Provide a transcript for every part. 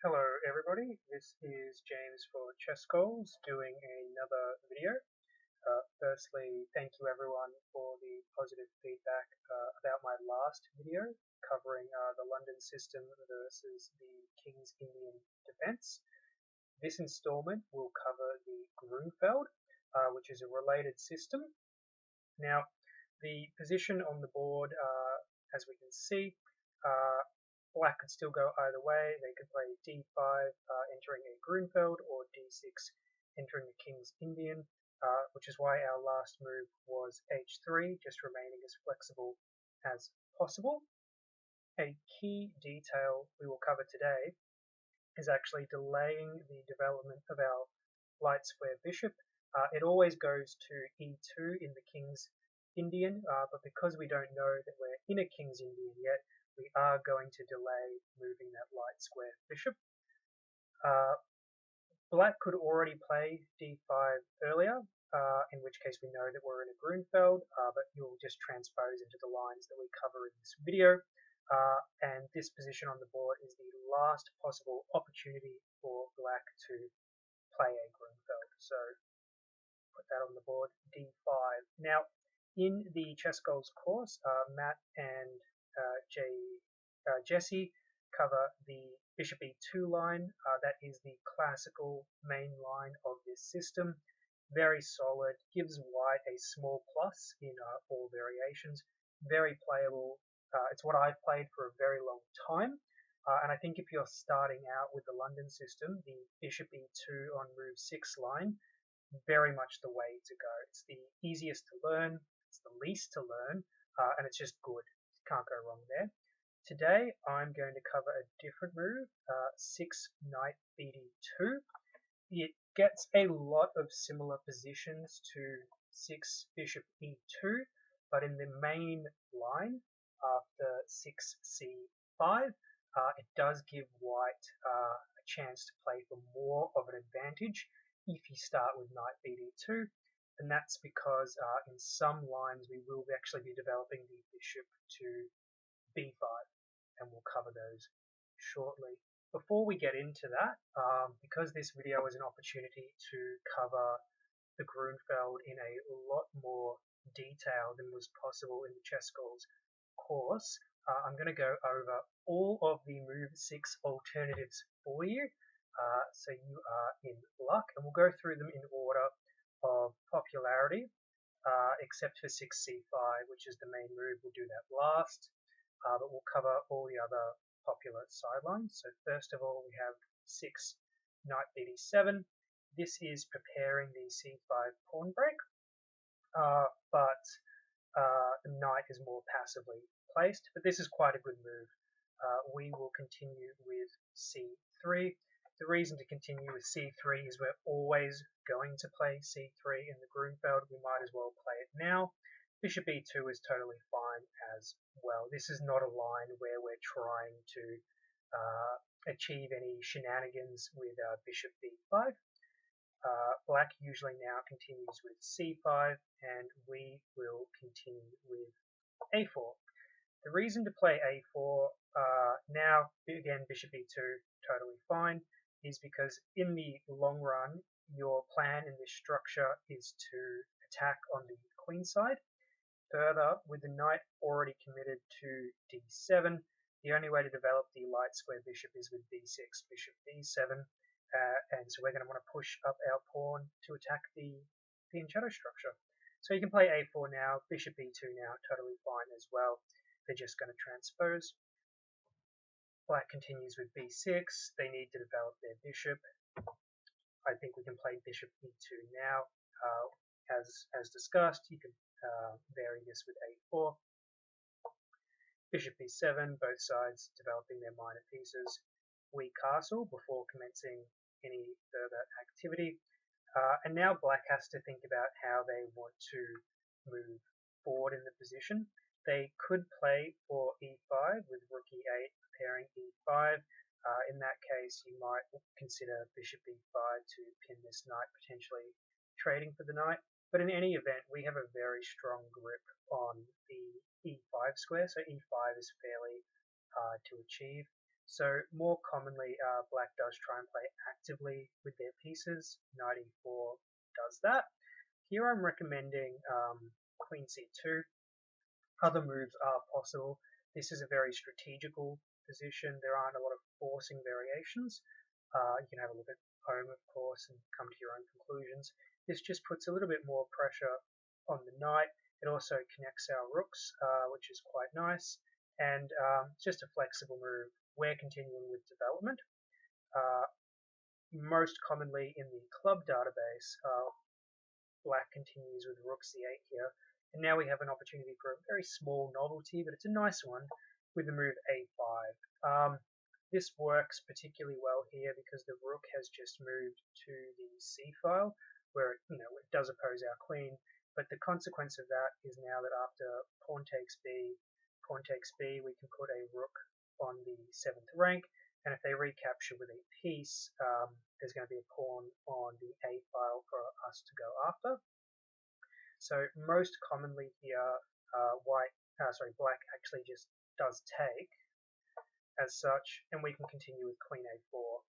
Hello everybody, this is James for ChessGoals doing another video. Firstly, thank you everyone for the positive feedback about my last video covering the London system versus the King's Indian defense. This installment will cover the Grunfeld, which is a related system. Now, the position on the board, as we can see, Black could still go either way. They could play d5, entering a Grunfeld, or d6, entering the King's Indian, which is why our last move was h3, just remaining as flexible as possible. A key detail we will cover today is actually delaying the development of our light square bishop. It always goes to e2 in the King's Indian, but because we don't know that we're in a King's Indian yet, we are going to delay moving that light square bishop. Black could already play d5 earlier, in which case we know that we're in a Grunfeld, but you'll just transpose into the lines that we cover in this video. And this position on the board is the last possible opportunity for Black to play a Grunfeld. So put that on the board, d5. Now, in the ChessGoals course, Matt and Jesse cover the bishop e2 line. That is the classical main line of this system. Very solid, gives white a small plus in all variations. Very playable. It's what I've played for a very long time. And I think if you're starting out with the London system, the bishop e2 on move 6 line, very much the way to go. It's the easiest to learn, it's the least to learn, and it's just good. Can't go wrong there. Today I'm going to cover a different move, 6 knight bd2. It gets a lot of similar positions to 6 bishop e2, but in the main line after 6 c5, it does give white a chance to play for more of an advantage if you start with knight bd2, and that's because in some lines we will actually be developing the bishop to b5, and we'll cover those shortly. Before we get into that, because this video is an opportunity to cover the Grunfeld in a lot more detail than was possible in the ChessGoals course, I'm going to go over all of the move 6 alternatives for you, so you are in luck, and we'll go through them in order of popularity, except for 6c5, which is the main move. We'll do that last, but we'll cover all the other popular sidelines. So first of all, we have 6 knight bd7. This is preparing the c5 pawn break, but the knight is more passively placed, but this is quite a good move. We will continue with c3. The reason to continue with c3 is we're always going to play c3 in the Grunfeld. We might as well play it now. Bishop e2 is totally fine as well. This is not a line where we're trying to achieve any shenanigans with bishop b5. Black usually now continues with c5, and we will continue with a4. The reason to play a4 now, again, bishop e2, totally fine, is because in the long run, your plan in this structure is to attack on the queen side. Further, with the knight already committed to d7, the only way to develop the light square bishop is with b6, bishop b7, and so we're going to want to push up our pawn to attack the in shadow structure. So you can play a4 now, bishop e2 now, totally fine as well. They're just going to transpose. Black continues with b6. They need to develop their bishop. I think we can play bishop e2 now. As discussed, you can vary this with a4. Bishop b7, both sides developing their minor pieces. We castle before commencing any further activity. And now Black has to think about how they want to move forward in the position. They could play for e5 with rook e8 preparing e5. In that case, you might consider bishop e5 to pin this knight, potentially trading for the knight. But in any event, we have a very strong grip on the e5 square, so e5 is fairly hard to achieve. So more commonly, black does try and play actively with their pieces. Knight e4 does that. Here I'm recommending queen c2. Other moves are possible. This is a very strategical position. There aren't a lot of forcing variations. You can have a look at home, of course, and come to your own conclusions. This just puts a little bit more pressure on the knight. It also connects our rooks, which is quite nice, and it's just a flexible move. We're continuing with development. Most commonly in the club database, black continues with rook c8 here, and now we have an opportunity for a very small novelty, but it's a nice one, with the move a5. This works particularly well here because the rook has just moved to the c file, where it does oppose our queen, but the consequence of that is now that after pawn takes b, we can put a rook on the 7th rank, and if they recapture with a piece, there's going to be a pawn on the a file for us to go after. So most commonly here, black actually just does take as such, and we can continue with queen a4,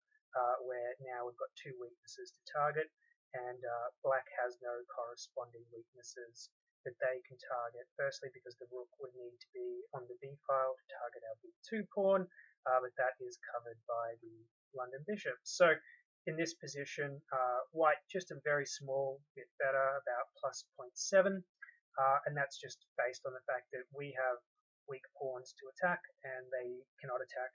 where now we've got two weaknesses to target, and black has no corresponding weaknesses that they can target. Firstly, because the rook would need to be on the b file to target our b2 pawn, but that is covered by the London bishop. So in this position, white just a very small bit better, about plus 0.7, and that's just based on the fact that we have weak pawns to attack, and they cannot attack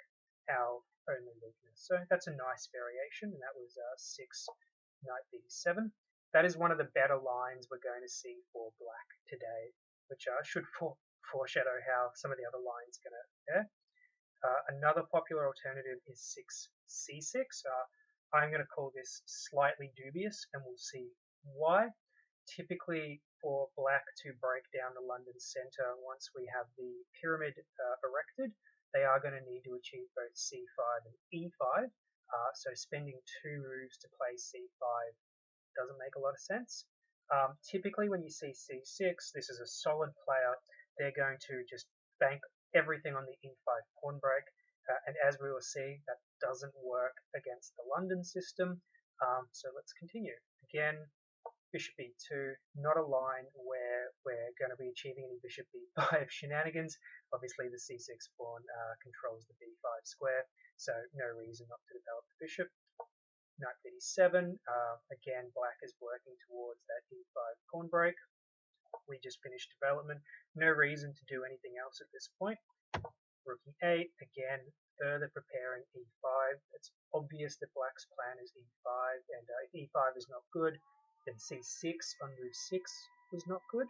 our only weakness. So that's a nice variation, and that was 6 knight b7. That is one of the better lines we're going to see for black today, which should foreshadow how some of the other lines are going to fare. Another popular alternative is 6 c6. I'm going to call this slightly dubious, and we'll see why. Typically, for black to break down the London centre, once we have the pyramid erected, they are going to need to achieve both c5 and e5. So spending 2 moves to play c5 doesn't make a lot of sense. Typically, when you see c6, this is a solid player. They're going to just bank everything on the e5 pawn break. And as we will see, that doesn't work against the London system. So let's continue. Again, bishop e2, not a line where we're going to be achieving any bishop b5 shenanigans. Obviously, the c6 pawn controls the b5 square, so no reason not to develop the bishop. Knight b7, again, black is working towards that e5 pawn break. We just finished development. No reason to do anything else at this point. Rook e8, again, further preparing e5. It's obvious that black's plan is e5, and if e5 is not good, then c6 on move 6 was not good.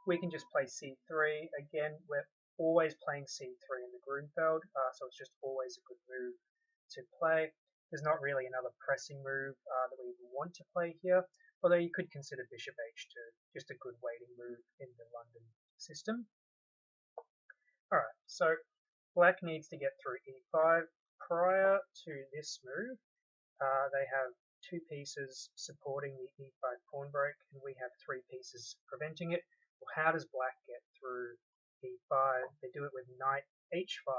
We can just play c3. Again, we're always playing c3 in the Grunfeld, so it's just always a good move to play. There's not really another pressing move that we want to play here, although you could consider bishop h2, just a good waiting move in the London system. Alright, so black needs to get through e5. Prior to this move, they have 2 pieces supporting the e5 pawn break, and we have 3 pieces preventing it. Well, how does black get through e5? They do it with knight h5,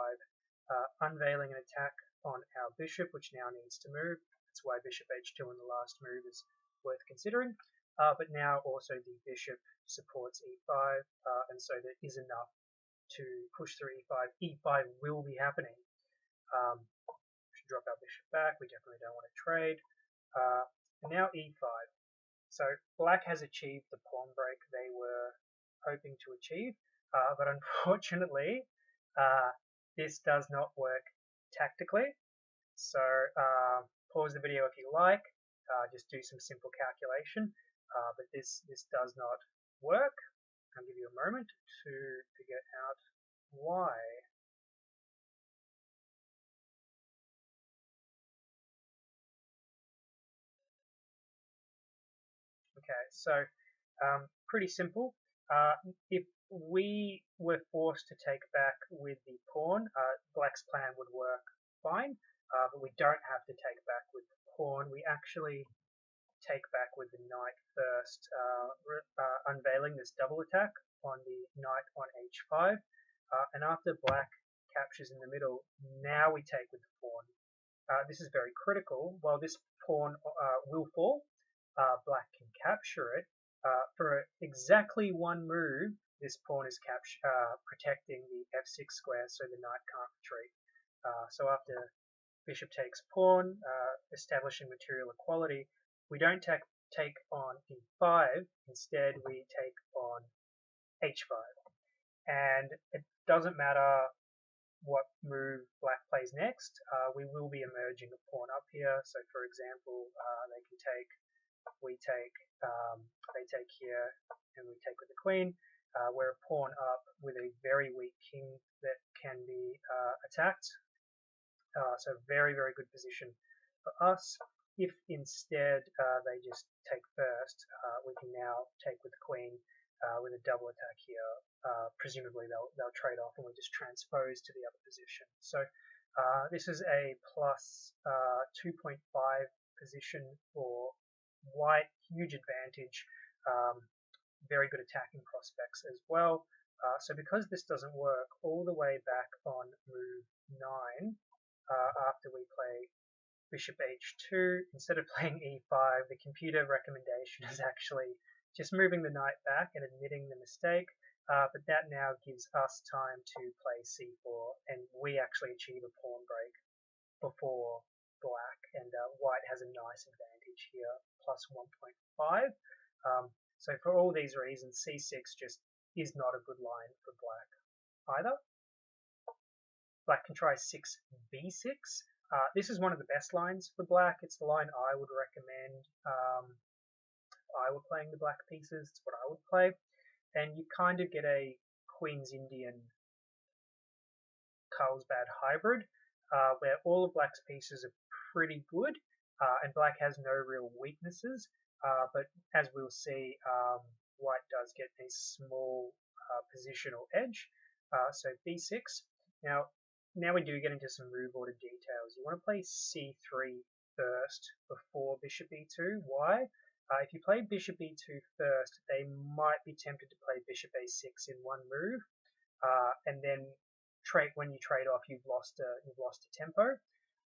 unveiling an attack on our bishop, which now needs to move. That's why bishop h2 in the last move is worth considering. But now also the bishop supports e5, and so there is enough to push through e5. e5 will be happening. We should drop our bishop back. We definitely don't want to trade. And now e5. So black has achieved the pawn break they were hoping to achieve, but unfortunately, this does not work tactically. So pause the video if you like. Just do some simple calculation. But this does not work. I'll give you a moment to figure out why. Okay, so pretty simple. If we were forced to take back with the pawn, black's plan would work fine, but we don't have to take back with the pawn. We actually take back with the knight first, unveiling this double attack on the knight on h5, and after black captures in the middle. Now we take with the pawn. This is very critical. While this pawn will fall, black can capture it. For exactly one move, this pawn is protecting the f6 square so the knight can't retreat. So after bishop takes pawn, establishing material equality, we don't take on e5, instead we take on h5. And it doesn't matter what move black plays next, we will be emerging a pawn up here. So for example, they can take, we take, they take here, and we take with the queen. We're a pawn up with a very weak king that can be attacked. So very, very good position for us. If instead they just take first, we can now take with the queen with a double attack here. Presumably they'll trade off and we just transpose to the other position. So this is a plus 2.5 position for white, huge advantage, very good attacking prospects as well. So because this doesn't work, all the way back on move 9, after we play bishop h2, instead of playing e5, the computer recommendation is actually just moving the knight back and admitting the mistake, but that now gives us time to play c4, and we actually achieve a pawn break before black, and white has a nice advantage here, plus 1.5. So for all these reasons, c6 just is not a good line for black either. Black can try 6b6. This is one of the best lines for black. It's the line I would recommend if I were playing the black pieces. It's what I would play. And you kind of get a Queen's Indian Carlsbad hybrid, where all of black's pieces are pretty good, and black has no real weaknesses. But as we'll see, white does get a small positional edge. So b6. Now we do get into some move order details. You want to play c3 first before bishop e2. Why? If you play bishop e2 first, they might be tempted to play bishop a6 in one move, and then when you trade off, you've lost a tempo.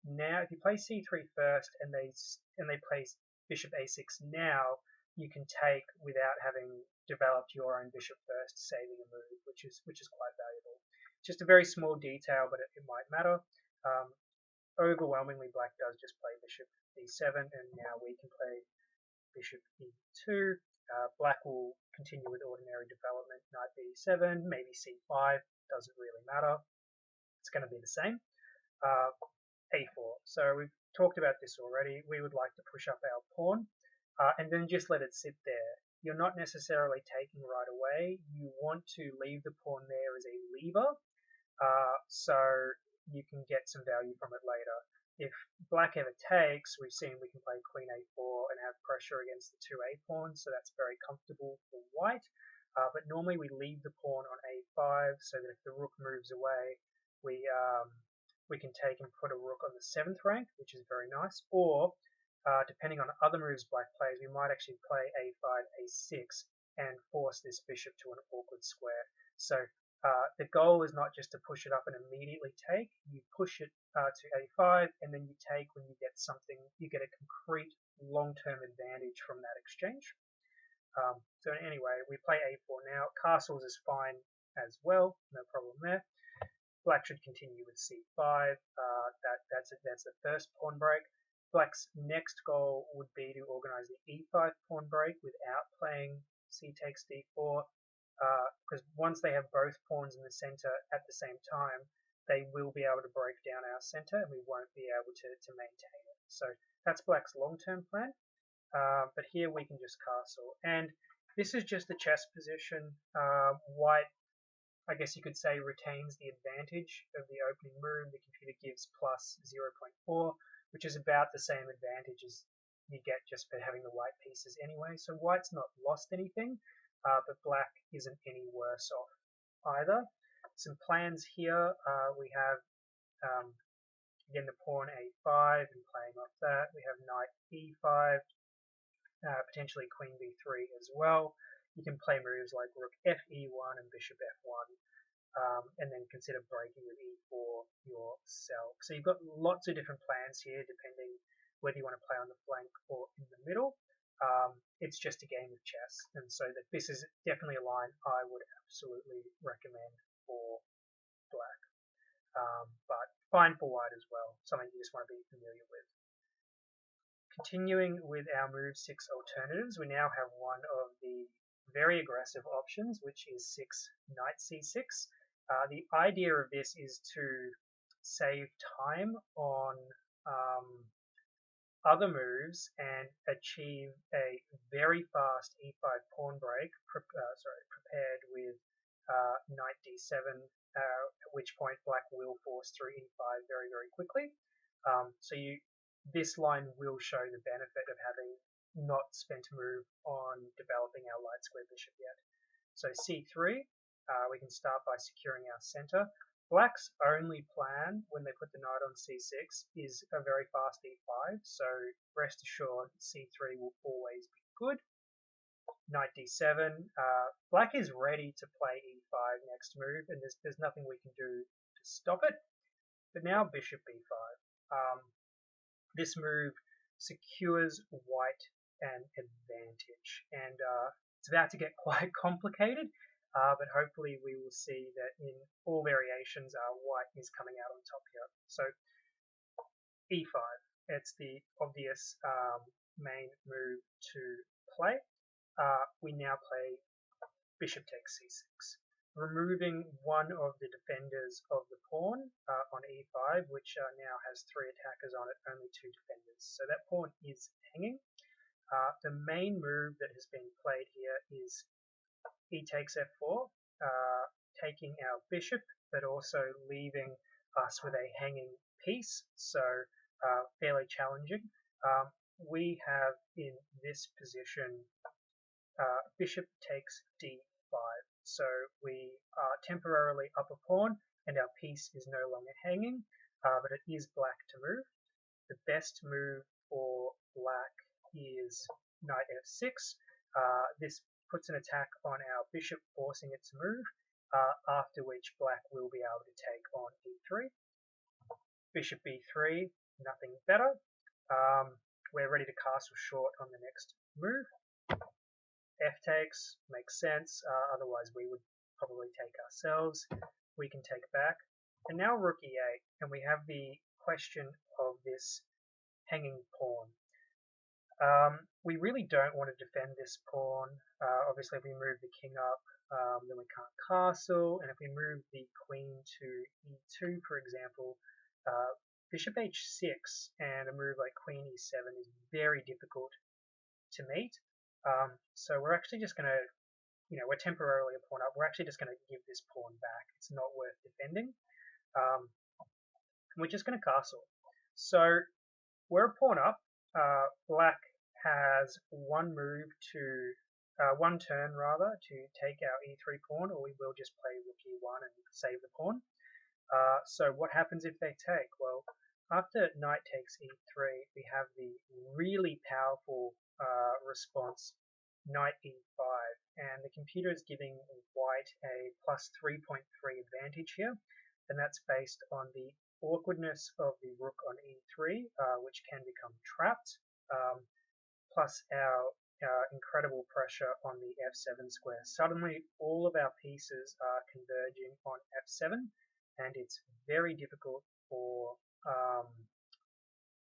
Now, if you play c3 first and they play bishop a6 now, you can take without having developed your own bishop first, saving a move, which is quite valuable. Just a very small detail, but it might matter. Overwhelmingly, black does just play bishop e7, and now we can play bishop e2. Black will continue with ordinary development, knight b7, maybe c5, doesn't really matter. It's going to be the same. a4. So we've talked about this already. We would like to push up our pawn, and then just let it sit there. You're not necessarily taking right away. You want to leave the pawn there as a lever, so you can get some value from it later. If black ever takes, we've seen we can play queen a4 and have pressure against the 2a pawns, so that's very comfortable for white. But normally we leave the pawn on a5 so that if the rook moves away, we can take and put a rook on the 7th rank, which is very nice. Or depending on other moves black plays, we might actually play a5, a6 and force this bishop to an awkward square. So the goal is not just to push it up and immediately take. You push it to a5, and then you take when you get something. You get a concrete long-term advantage from that exchange. So anyway, we play a4 now. Castles is fine as well, no problem there. Black should continue with c5. That's the first pawn break. Black's next goal would be to organize the e5 pawn break without playing c takes d4. Because once they have both pawns in the center at the same time, they will be able to break down our center and we won't be able to maintain it. So that's black's long-term plan, but here we can just castle. And this is just the chess position. White, I guess you could say, retains the advantage of the opening move. The computer gives plus 0.4, which is about the same advantage as you get just for having the white pieces anyway. So white's not lost anything. But black isn't any worse off either. Some plans here, we have again the pawn a5 and playing off that. We have knight e5, potentially queen b3 as well. You can play moves like rook fe1 and bishop f1. and then consider breaking with e4 yourself. So you've got lots of different plans here, depending whether you want to play on the flank or in the middle. It's just a game of chess, and so that this is definitely a line I would absolutely recommend for black, but fine for white as well, something you just want to be familiar with. Continuing with our move 6 alternatives, we now have one of the very aggressive options, which is knight c6. The idea of this is to save time on other moves and achieve a very fast e5 pawn break, prepared with knight d7, at which point black will force through e5 very, very quickly. This line will show the benefit of having not spent a move on developing our light square bishop yet. So c3, we can start by securing our center. Black's only plan when they put the knight on c6 is a very fast e5, so rest assured c3 will always be good. Knight d7, black is ready to play e5 next move, and there's nothing we can do to stop it. But now bishop b5. This move secures white an advantage, and it's about to get quite complicated, but hopefully we will see that in all variations white is coming out on top here. So e5, it's the obvious main move to play. We now play bishop takes c6, removing one of the defenders of the pawn on e5, which now has 3 attackers on it, only 2 defenders. So that pawn is hanging. The main move that has been played here is e takes f4, taking our bishop, but also leaving us with a hanging piece, so fairly challenging. We have in this position bishop takes d5. So we are temporarily up a pawn, and our piece is no longer hanging, but it is black to move. The best move for black is knight f6. This puts an attack on our bishop, forcing it to move, after which black will be able to take on e3. Bishop b3, nothing better. We're ready to castle short on the next move. F takes, makes sense, otherwise we would probably take ourselves. We can take back. And now rook e8, and we have the question of this hanging pawn. We really don't want to defend this pawn. Obviously if we move the king up, then we can't castle, and if we move the queen to e2, for example, bishop h6 and a move like queen e7 is very difficult to meet. So we're actually just going to, we're temporarily a pawn up. We're actually just going to give this pawn back. It's not worth defending. We're just going to castle. So we're a pawn up. Black has one turn to take our e3 pawn, or we will just play rook e1 and save the pawn. So what happens if they take? Well, after knight takes e3, we have the really powerful response, knight e5, and the computer is giving white a plus 3.3 advantage here, and that's based on the awkwardness of the rook on e3, which can become trapped, plus our incredible pressure on the f7 square. Suddenly all of our pieces are converging on f7, and it's very difficult for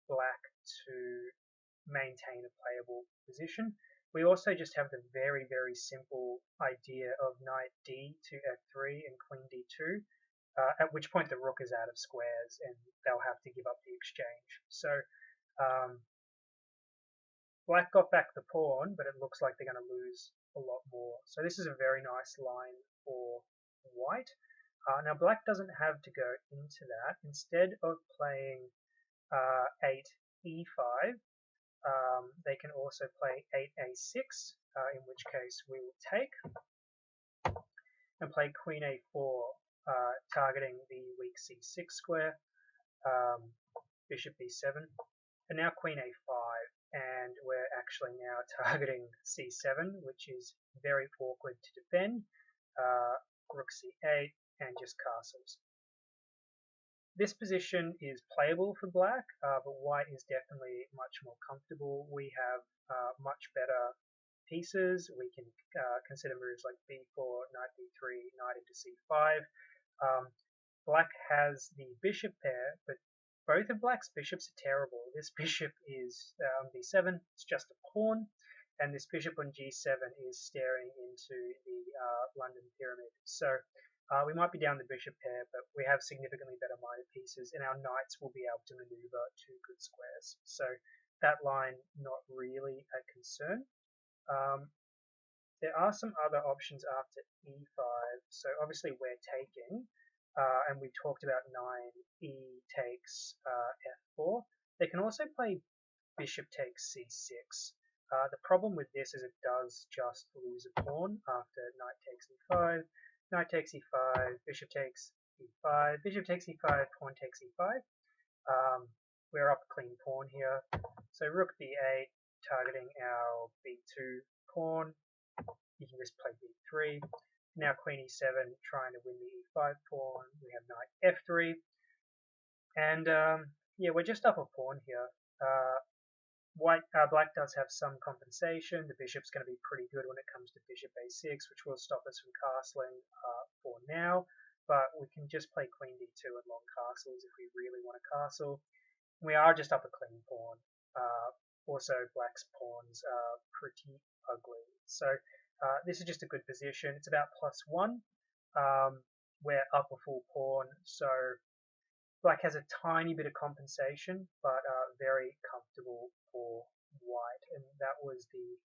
black to maintain a playable position. We also just have the very, very simple idea of knight d to f3 and queen d2, at which point the rook is out of squares and they'll have to give up the exchange. So black got back the pawn, but it looks like they're going to lose a lot more. So this is a very nice line for white. Now black doesn't have to go into that. Instead of playing 8 e5, they can also play 8 a6, in which case we will take, and play queen a4, targeting the weak c6 square, bishop b7, and now queen a5, and we're actually now targeting c7, which is very awkward to defend. Rook c8, and just castles. This position is playable for black, but white is definitely much more comfortable. We have much better pieces. We can consider moves like b4, knight d3, knight into c5. Black has the bishop pair, but both of black's bishops are terrible. This bishop is b7, it's just a pawn, and this bishop on g7 is staring into the London pyramid. So we might be down the bishop pair, but we have significantly better minor pieces, and our knights will be able to maneuver two good squares. So that line, not really a concern. There are some other options after e5. So obviously we're taking, and we talked about 9, e takes f4. They can also play bishop takes c6. The problem with this is it does just lose a pawn after knight takes e5, knight takes e5, bishop takes e5, bishop takes e5, pawn takes e5. We're up a clean pawn here. So rook b8, targeting our b2 pawn. You can just play b3. Now queen e7, trying to win the e5 pawn. We have knight f3. And yeah, we're just up a pawn here. Black does have some compensation. The bishop's going to be pretty good when it comes to bishop a6, which will stop us from castling for now. But we can just play queen d2 and long castles if we really want to castle. We are just up a clean pawn. Also, black's pawns are pretty ugly. So this is just a good position. It's about +1. We're up a full pawn, so black has a tiny bit of compensation, but very comfortable for white. And that was the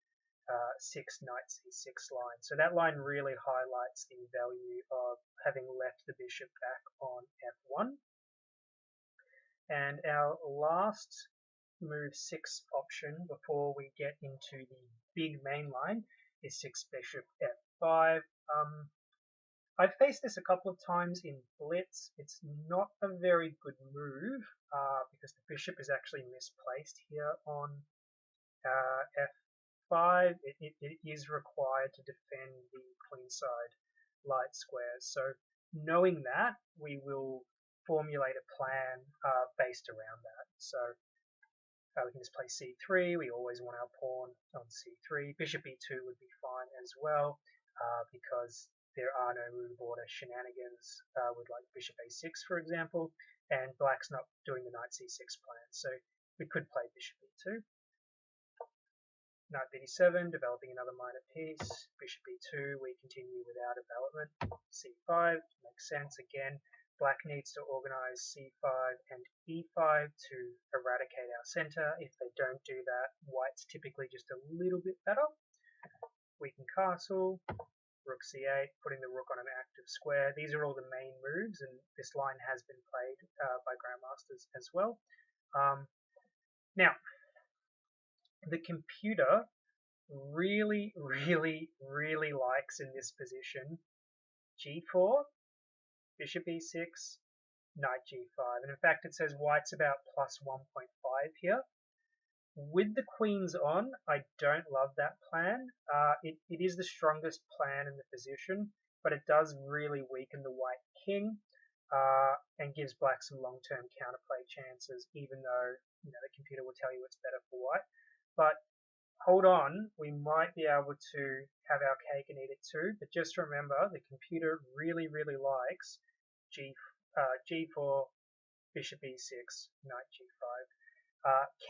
6 knight c6 line. So that line really highlights the value of having left the bishop back on f1. And our last move 6 option before we get into the big main line is 6 bishop f5. I've faced this a couple of times in blitz. It's not a very good move because the bishop is actually misplaced here on f5. It is required to defend the queenside light squares. So knowing that, we will formulate a plan based around that. So we can just play c3. We always want our pawn on c3. Bishop e2 would be fine as well because there are no move order shenanigans with like bishop a6, for example, and black's not doing the knight c6 plan. So we could play bishop e2. Knight bd7, developing another minor piece. Bishop e2, we continue with our development. c5, makes sense. Again, black needs to organize c5 and e5 to eradicate our center. If they don't do that, white's typically just a little bit better. We can castle. Rook c8, putting the rook on an active square. These are all the main moves, and this line has been played by grandmasters as well. Now, the computer really likes in this position g4, bishop e6, knight g5. And in fact, it says white's about +1.5 here. With the queens on, I don't love that plan. It is the strongest plan in the position, but it does really weaken the white king and gives black some long-term counterplay chances, even though the computer will tell you it's better for white. But hold on, we might be able to have our cake and eat it too. But just remember, the computer really likes g4, bishop e6, knight g5.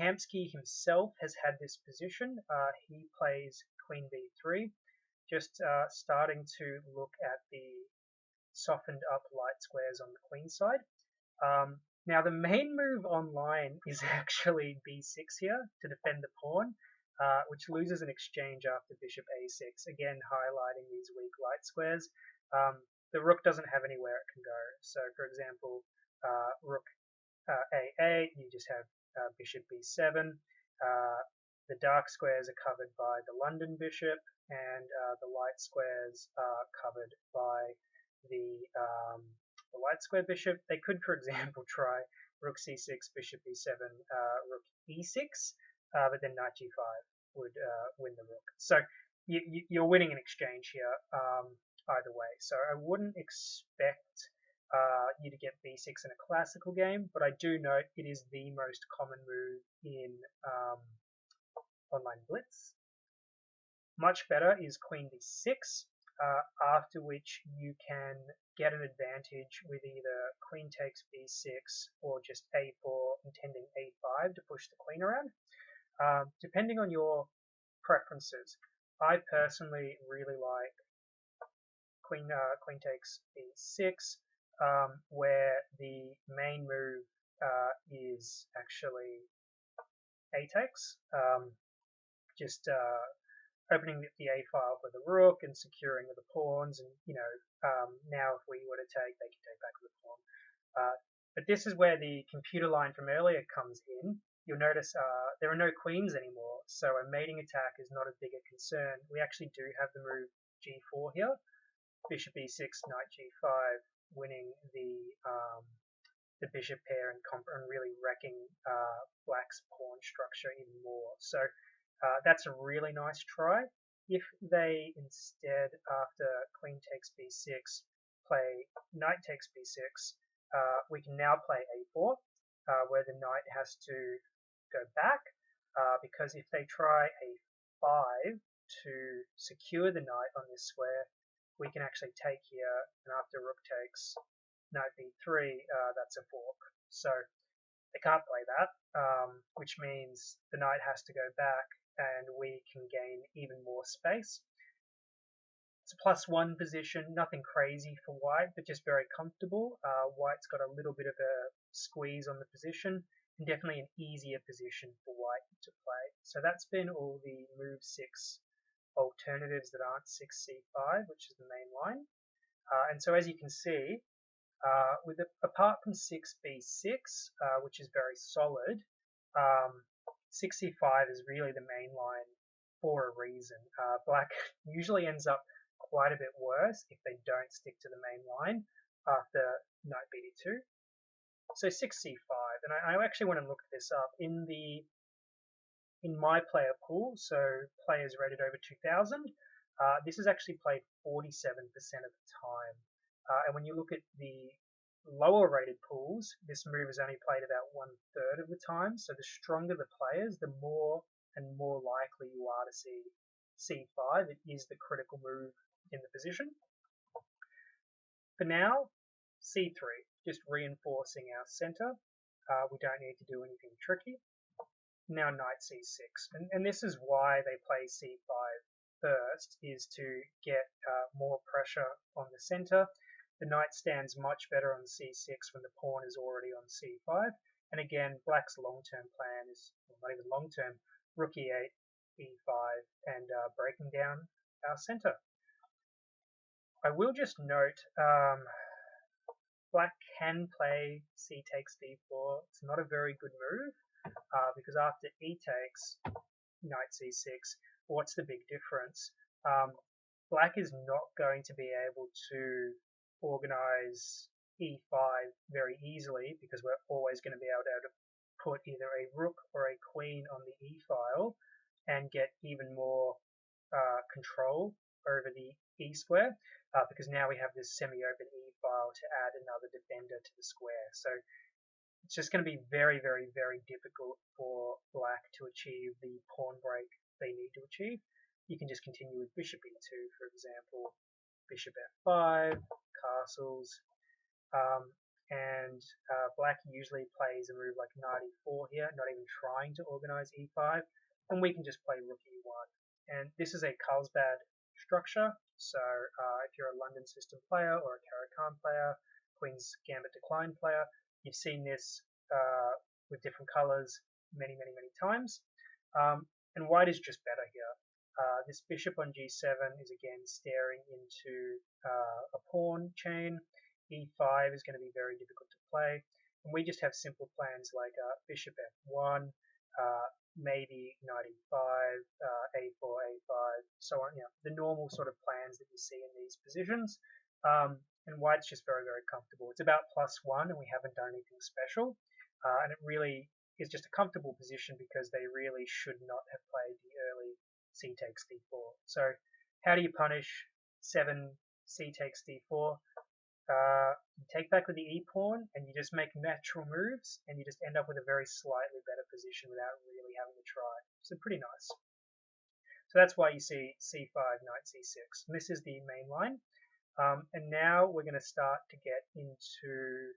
Kamsky himself has had this position. He plays queen b3, just starting to look at the softened up light squares on the queen side. Now the main move online is actually b6 here to defend the pawn, which loses an exchange after bishop a6, again highlighting these weak light squares. The rook doesn't have anywhere it can go. So for example, rook a8, you just have bishop b7. The dark squares are covered by the London bishop, and the light squares are covered by the light square bishop. They could, for example, try rook c6, bishop b7, rook e6, but then knight g5 would win the rook. So you're winning an exchange here. either way. So I wouldn't expect you to get b6 in a classical game, but I do note it is the most common move in online blitz. Much better is queen d6, after which you can get an advantage with either queen takes b6 or just a4 intending a5 to push the queen around. Depending on your preferences, I personally really like queen takes b6, where the main move is actually a takes, just opening the a file for the rook and securing the pawns, and now if we were to take, they can take back the pawn. But this is where the computer line from earlier comes in. You'll notice there are no queens anymore, so a mating attack is not a bigger concern. We actually do have the move g4 here, bishop e6, knight g5, winning the bishop pair and really wrecking black's pawn structure even more. So that's a really nice try. If they instead, after queen takes b6, play knight takes b6, we can now play a4, where the knight has to go back, because if they try a5 to secure the knight on this square, we can actually take here, and after rook takes knight b3, that's a fork. So they can't play that, which means the knight has to go back and we can gain even more space. It's a +1 position, nothing crazy for white, but just very comfortable. White's got a little bit of a squeeze on the position, and definitely an easier position for white to play. So that's been all the move 6 alternatives that aren't 6c5, which is the main line. And so as you can see, apart from 6b6, which is very solid, 6c5 is really the main line for a reason. Black usually ends up quite a bit worse if they don't stick to the main line after knight bd2. So 6c5, and I actually want to look this up in my player pool, so players rated over 2,000. This is actually played 47% of the time. And when you look at the lower rated pools, this move is only played about 1/3 of the time. So the stronger the players, the more and more likely you are to see c5. It is the critical move in the position. For now, c3, just reinforcing our center. We don't need to do anything tricky. Now knight c6, and this is why they play c5 first, is to get more pressure on the center. The knight stands much better on c6 when the pawn is already on c5. And again, black's long-term plan is, well, not even long-term, rook e8, e5, and breaking down our center. I will just note, black can play c takes d4. It's not a very good move, because after e takes, knight c6, what's the big difference? Black is not going to be able to organize e5 very easily, because we're always going to be able to put either a rook or a queen on the e file and get even more control over the e square, because now we have this semi-open e file to add another defender to the square. So it's just going to be very, very, very difficult for black to achieve the pawn break they need to achieve. You can just continue with bishop e2, for example, bishop f5, castles, and black usually plays a move like knight e4 here, not even trying to organize e5, and we can just play rook e1. And this is a Carlsbad structure, so if you're a London system player or a Caro-Kann player, Queen's Gambit Decline player, you've seen this with different colors many, many, many times. And white is just better here. This bishop on g7 is again staring into a pawn chain. e5 is going to be very difficult to play. And we just have simple plans like bishop f1, maybe knight e5, a4, a5, so on. The normal sort of plans that you see in these positions. And white's just very, very comfortable. It's about +1, and we haven't done anything special. And it really is just a comfortable position because they really should not have played the early c takes d4. So how do you punish 7 c takes d4. You take back with the e-pawn, and you just make natural moves, and you just end up with a very slightly better position without really having to try. So pretty nice. So that's why you see c5, knight c6. And this is the main line. And now we're going to start to get into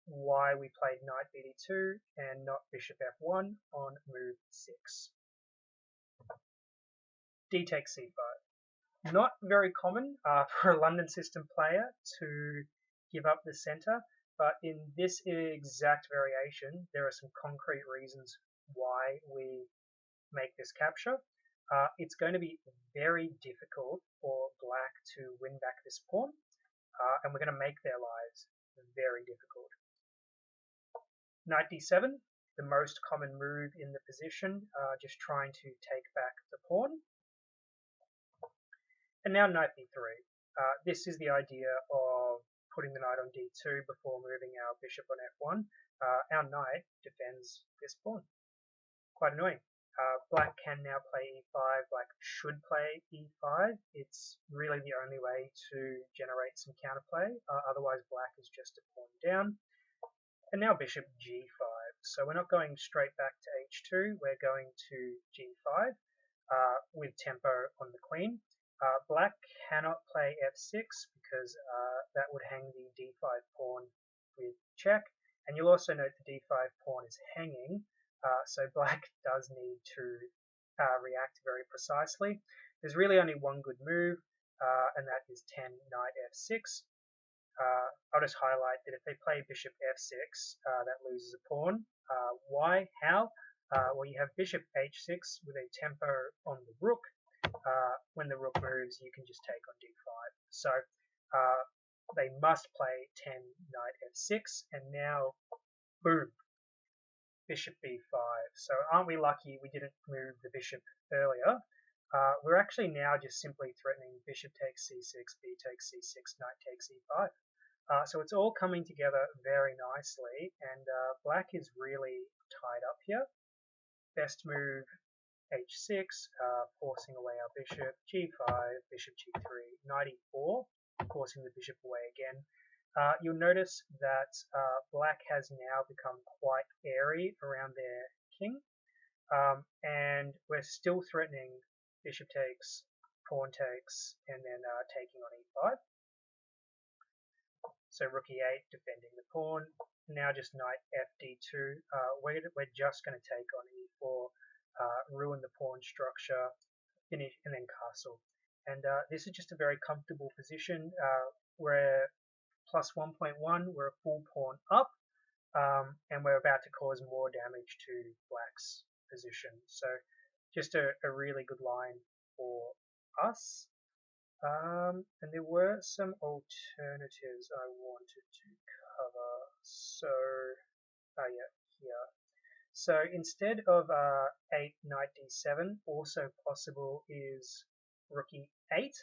why we played knight bd2 and not bishop f1 on move 6. d takes c5. Not very common for a London system player to give up the center, but in this exact variation, there are some concrete reasons why we make this capture. It's going to be very difficult for black to win back this pawn, and we're going to make their lives very difficult. Knight d7, the most common move in the position, just trying to take back the pawn. And now knight b3. This is the idea of putting the knight on d2 before moving our bishop on f1. Our knight defends this pawn. Quite annoying. Black can now play e5, black should play e5. It's really the only way to generate some counterplay, otherwise black is just a pawn down. And now bishop g5. So we're not going straight back to h2, we're going to g5 with tempo on the queen. Black cannot play f6 because that would hang the d5 pawn with check. And you'll also note the d5 pawn is hanging, so black does need to react very precisely. There's really only one good move, and that is 10 knight f6. I'll just highlight that if they play bishop f6, that loses a pawn. Why? How? Well, you have bishop h6 with a tempo on the rook. When the rook moves, you can just take on d5. So they must play 10 knight f6, and now, boom, bishop b5. So aren't we lucky we didn't move the bishop earlier? We're actually now just simply threatening bishop takes c6, b takes c6, knight takes e5. So it's all coming together very nicely, and black is really tied up here. Best move h6, forcing away our bishop, g5, bishop g3, knight e4, forcing the bishop away again. You'll notice that black has now become quite airy around their king, and we're still threatening bishop takes, pawn takes, and then taking on e5. So rook e8, defending the pawn. Now just knight fd2. We're just going to take on e4, ruin the pawn structure, finish, and then castle. And this is just a very comfortable position. We're plus 1.1, we're a full pawn up, and we're about to cause more damage to black's position. So just a really good line for us. And there were some alternatives I wanted to cover. So, yeah, here. So instead of 8 knight d7, also possible is rook e8.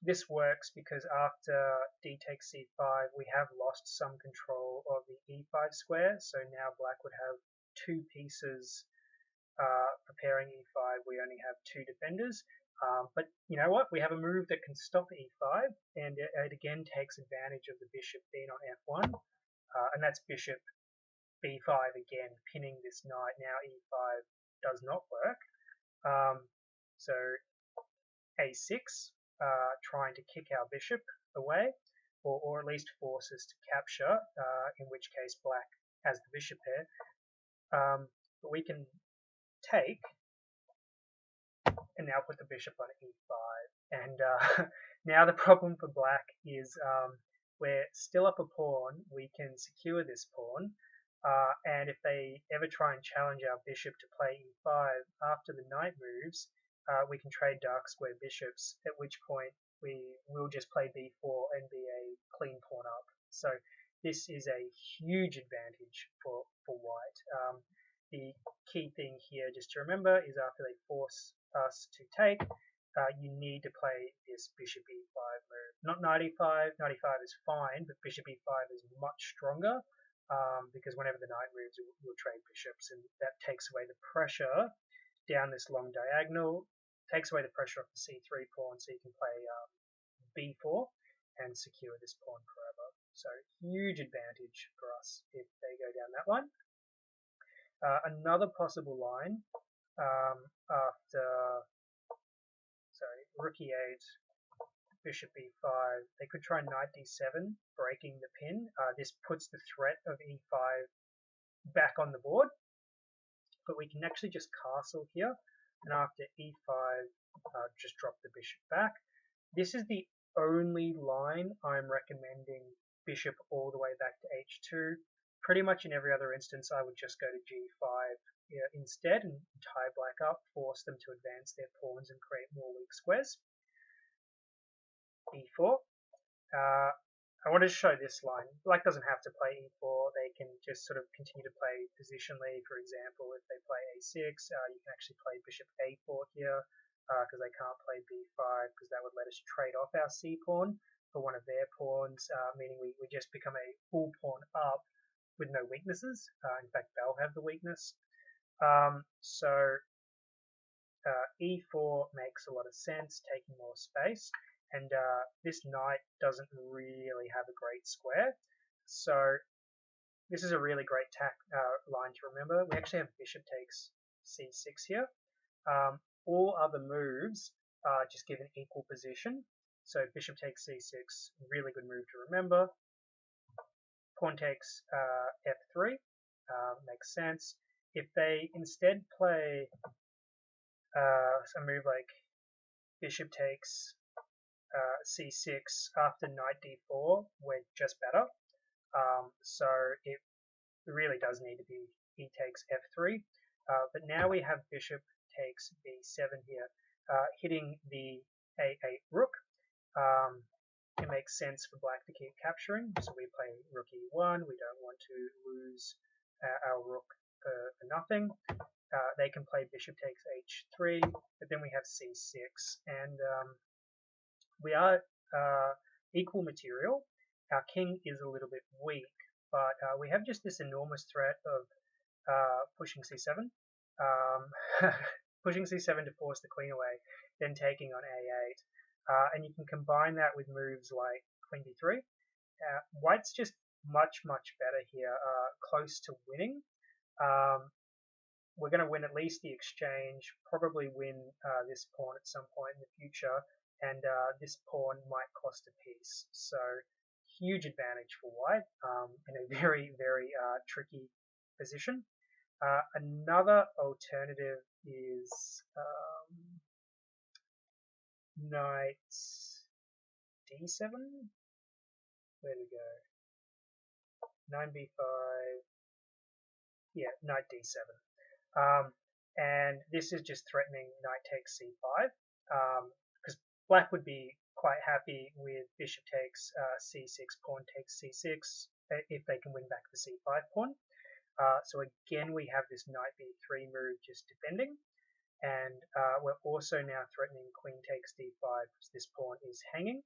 This works because after d takes c5, we have lost some control of the e5 square, so now black would have two pieces preparing e5. We only have two defenders, but you know what? We have a move that can stop e5, and it again takes advantage of the bishop being on f1, and that's bishop b5 again, pinning this knight. Now e5 does not work, so a6, trying to kick our bishop away, or at least force us to capture, in which case black has the bishop here. But we can take, and now put the bishop on e5. And now the problem for black is we're still up a pawn. We can secure this pawn, and if they ever try and challenge our bishop to play e5 after the knight moves, we can trade dark square bishops, at which point we will just play b4 and be a clean pawn up. So this is a huge advantage for white. The key thing here just to remember is after they force us to take, you need to play this bishop e5 move. Not knight e5. Knight e5 is fine, but bishop e5 is much stronger, because whenever the knight moves, we'll trade bishops, and that takes away the pressure down this long diagonal. takes away the pressure off the c3 pawn, so you can play b4 and secure this pawn forever. So huge advantage for us if they go down that line. Another possible line after, rook e8, bishop e5, they could try knight d7, breaking the pin. This puts the threat of e5 back on the board, but we can actually just castle here, and after e5, just drop the bishop back. This is the only line I'm recommending bishop all the way back to h2. Pretty much in every other instance, I would just go to g5 instead and tie black up, force them to advance their pawns and create more weak squares. e4. I wanted to show this line. Black doesn't have to play e4. They can just sort of continue to play positionally. For example, if they play a6, you can actually play bishop a4 here because they can't play b5 because that would let us trade off our c pawn for one of their pawns, meaning we just become a full pawn up with no weaknesses. In fact, they'll have the weakness. E4 makes a lot of sense, taking more space. And this knight doesn't really have a great square. So this is a really great line to remember. We actually have bishop takes c6 here. All other moves are just given equal position. So bishop takes c6, really good move to remember. Pawn takes f3, makes sense. If they instead play a move like bishop takes c6 after knight d4, we're just better. So it really does need to be e takes f3. But now we have bishop takes b7 here, hitting the a8 rook. It makes sense for black to keep capturing, so we play rook e1. We don't want to lose our rook for nothing. They can play bishop takes h3, but then we have c6, and we are equal material. Our king is a little bit weak, but we have just this enormous threat of pushing c7, pushing c7 to force the queen away, then taking on a8. And you can combine that with moves like queen d3. White's just much better here, close to winning. We're going to win at least the exchange, probably win this pawn at some point in the future, and this pawn might cost a piece. So huge advantage for white in a very tricky position. Another alternative is knight d7. Where do we go? 9b5. Yeah, knight d7. And this is just threatening knight takes c5, because black would be quite happy with bishop takes c6, pawn takes c6, if they can win back the c5 pawn. So again, we have this knight b3 move just defending, and we're also now threatening queen takes d5 because this pawn is hanging.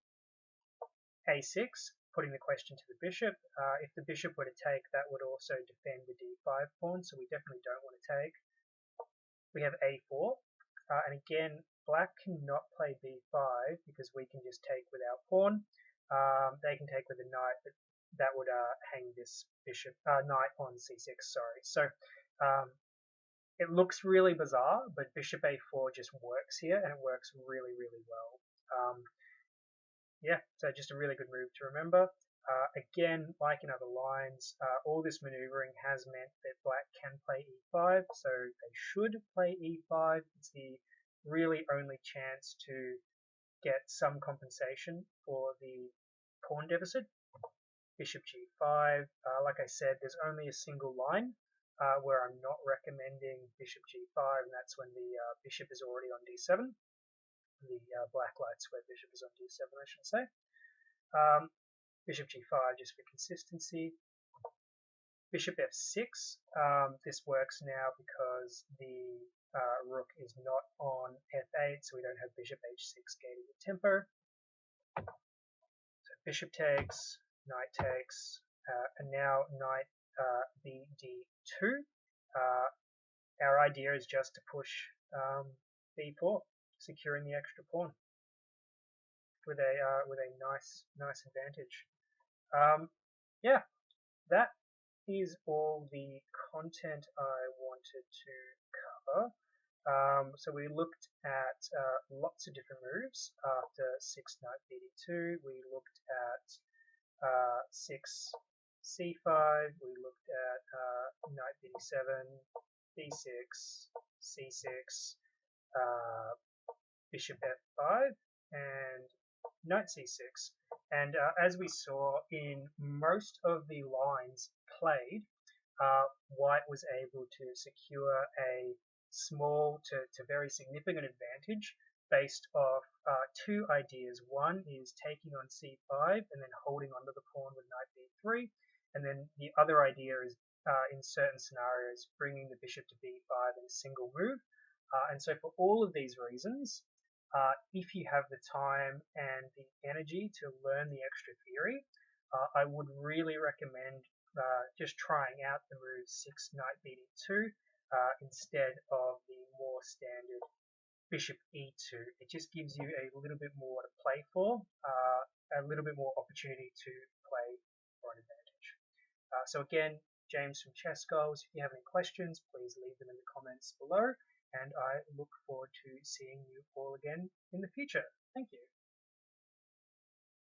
a6, putting the question to the bishop. If the bishop were to take, that would also defend the d5 pawn, so we definitely don't want to take. We have a4, and again, black cannot play b5 because we can just take with our pawn. They can take with a knight, but that would hang this bishop knight on c6. Sorry. So it looks really bizarre, but bishop a4 just works here, and it works really well. Yeah, so just a really good move to remember. Again, like in other lines, all this maneuvering has meant that black can play e5, so they should play e5. It's the really only chance to get some compensation for the pawn deficit. Bishop g5. Like I said, there's only a single line where I'm not recommending bishop g5, and that's when the bishop is already on d7. The black light square bishop is on d7, I should say. Bishop g5 just for consistency. Bishop f6. This works now because the rook is not on f8, so we don't have bishop h6 gating the tempo. So bishop takes, knight takes, and now knight bd2. Our idea is just to push b4. securing the extra pawn with a nice advantage. Yeah, that is all the content I wanted to cover. So we looked at lots of different moves after 6 knight bd2. We looked at 6 c5. We looked at knight bd7, b6, c6, bishop f5, and knight c6. And as we saw in most of the lines played, White was able to secure a small to very significant advantage based off two ideas. One is taking on c5 and then holding onto the pawn with knight b3, and then the other idea is in certain scenarios bringing the bishop to b5 in a single move. And so for all of these reasons, if you have the time and the energy to learn the extra theory, I would really recommend just trying out the move 6 knight bd2 instead of the more standard bishop e2. It just gives you a little bit more to play for, a little bit more opportunity to play for an advantage. So again, James from ChessGoals. If you have any questions, please leave them in the comments below, and I look forward to seeing you all again in the future. Thank you.